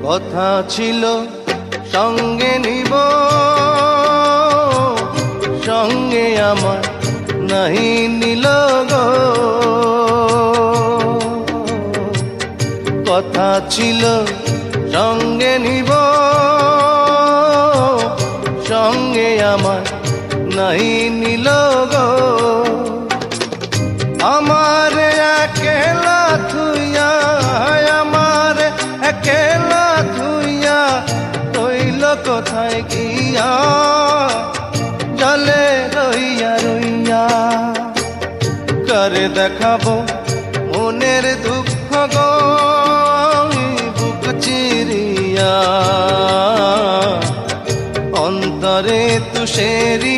কথা ছিল সঙ্গে নিব, সঙ্গে আমার নাহি নিল গো। কথা ছিল সঙ্গে নিব, সঙ্গে আমার নাহি নিল গো। আমার একেলা থুইয়া, আমার একেলা থুইয়া রইল কোথায় গিয়া, জলে রইয়া রইয়া। করে দেখাবো মনের দুঃখ গো বুক চিরিয়া, অন্তরে তুষেরি